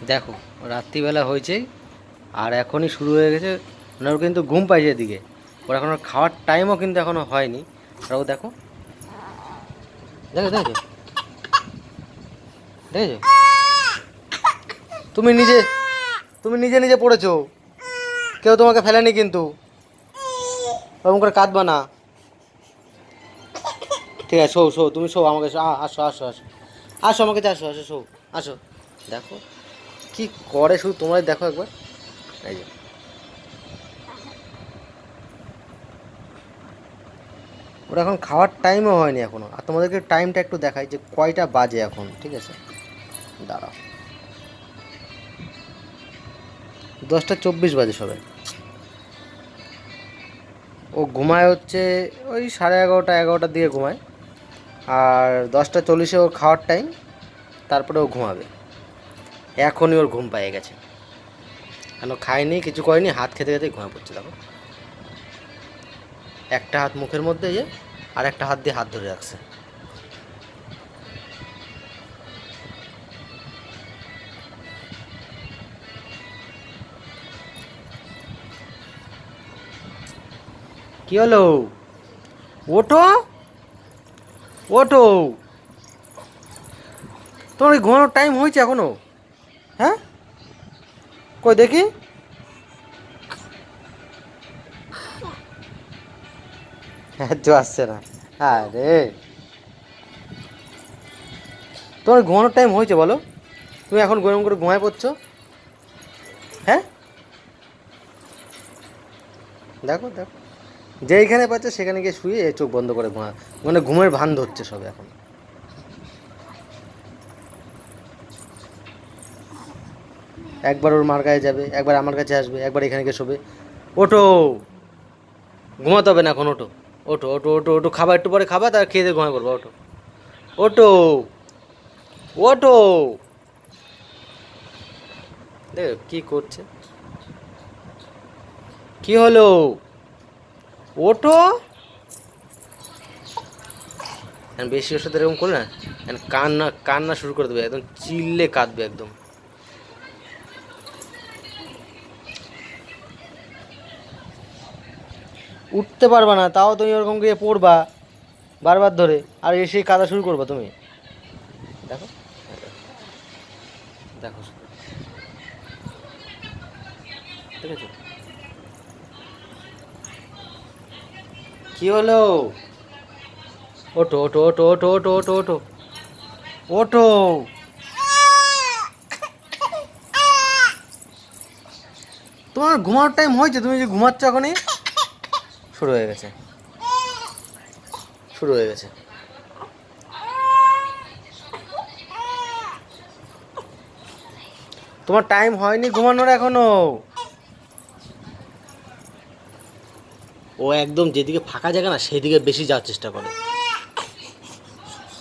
দেখো রাত্রিবেলা হয়েছে আর এখনই শুরু হয়ে গেছে। মানে ওর কিন্তু ঘুম পাইছে এদিকে, ওর এখন খাওয়ার টাইমও কিন্তু এখনও হয়নি। আর ও দেখো দেখো দেখো দেখেছো, তুমি নিজে তুমি নিজে নিজে পড়েছো, কেউ তোমাকে ফেলেনি কিন্তু। ওরকম করে কাঁদবা না, ঠিক আছে? শো শো, তুমি শো আমাকে, আসো আসো আসো আসো আমাকে, আসো আসো শো, আসো। দেখো কি করে শুধু তোমরাই দেখো একবার। এই যে ওরা এখন খাওয়ার টাইমও হয়নি এখনও। আর তোমাদেরকে টাইমটা একটু দেখাই যে কয়টা বাজে এখন, ঠিক আছে? দাঁড়াও, 10টা 24 বাজে সবে। ও ঘুমায় হচ্ছে ওই 11:30 11টার দিকে ঘুমায়। আর 10টা 40-এ ওর খাওয়ার টাইম, তারপরে ও ঘুমাবে। এখনই ওর ঘুম পেয়ে গেছে, কেন খায়নি কিছু করেনি, হাত খেতে খেতেই ঘুমা পড়ছে। দেখো একটা হাত মুখের মধ্যে, যে আর একটা হাত দিয়ে হাত ধরে রাখছে। কি হলো? ওঠো ওঠো, তোমার ওই ঘুমানোর টাইম হয়েছে এখনো? হ্যাঁ, কই দেখি। হ্যাঁ তো আসছে না। আরে তোমার ঘুমানোর টাইম হয়েছে বলো, তুমি এখন গরম করে ঘুমায় পড়ছো। হ্যাঁ দেখো দেখো, যেইখানে পাচ্ছে সেখানে গিয়ে শুয়ে চোখ বন্ধ করে ঘুমা, মানে ঘুমের ভান ধরছে সব এখন। একবার ওর মার কাছে যাবে, একবার আমার কাছে আসবে, একবার এখানে গিয়ে শোবে। ওঠো, ঘুমাতে হবে না এখন, ওঠো ওঠো ওঠো ওঠো ওঠো, খাবার একটু পরে খাবা, তার খেয়ে দিয়ে ঘুমায় পড়বো। ওঠো ওঠো ওঠো, দেখ কী করছে, কি হলো? ওঠো। বেশি ওর সাথে এরকম করলে না, কান্না কান্না শুরু করে দেবে, একদম চিল্লে কাঁদবে একদম। উঠতে পারবা না, তাও তুমি ওরকম গিয়ে পড়বা বারবার ধরে, আর এসেই কাদা শুরু করবা তুমি। দেখো দেখো দেখেছো কি হলো? ওঠো ওঠো ওঠো ওঠো ওঠো ওঠো ওঠো ওঠো, তোমার ঘুমানোর টাইম হয়েছে, তুমি যে ঘুমাচ্ছ এখনই। শুরু হয়ে গেছে, শুরু হয়ে গেছে। তোমার টাইম হয়নি ঘুমানোর এখনো। ও একদম যেদিকে ফাঁকা জায়গা না সেদিকে বেশি যাওয়ার চেষ্টা করে।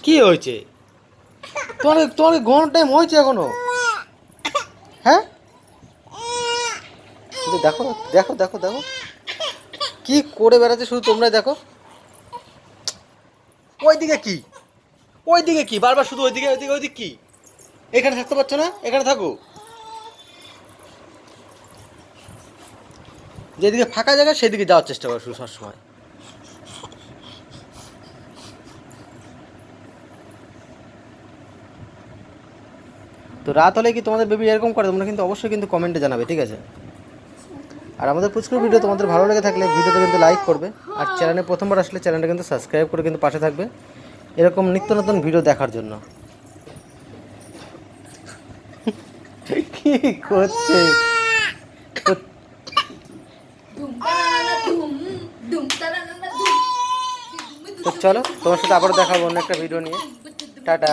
কি হয়েছে? তোমার তোমার ঘুমানোর টাইম হয়েছে এখনো? হ্যাঁ দেখো দেখো দেখো দেখো কি করে বেড়াচ্ছে শুধু, তোমরাই দেখো। ওইদিকে কি, ওইদিকে কি, বারবার শুধু ওইদিকে ওইদিকে ওইদিকে কি? এখানে থাকতে পারছো না? এখানে থাকো, যেদিকে ফাঁকা জায়গা সেদিকে যাওয়ার চেষ্টা করো শুধু সবসময়। তো রাত হলে কি তোমাদের বেবি এরকম করে, তোমরা কিন্তু অবশ্যই কিন্তু কমেন্টে জানাবে, ঠিক আছে? আর আমাদের পুচকুর ভিডিও তোমাদের ভালো লেগে থাকলে ভিডিওতে কিন্তু লাইক করবে, আর চ্যানেলে প্রথমবার আসলে চ্যানেলটা কিন্তু সাবস্ক্রাইব করে কিন্তু পাশে থাকবে এরকম নিত্য নতুন ভিডিও দেখার জন্য। কি করছে? তো চলো, তোমার সাথে আবারও দেখাবো অন্য একটা ভিডিও নিয়ে। টাটা।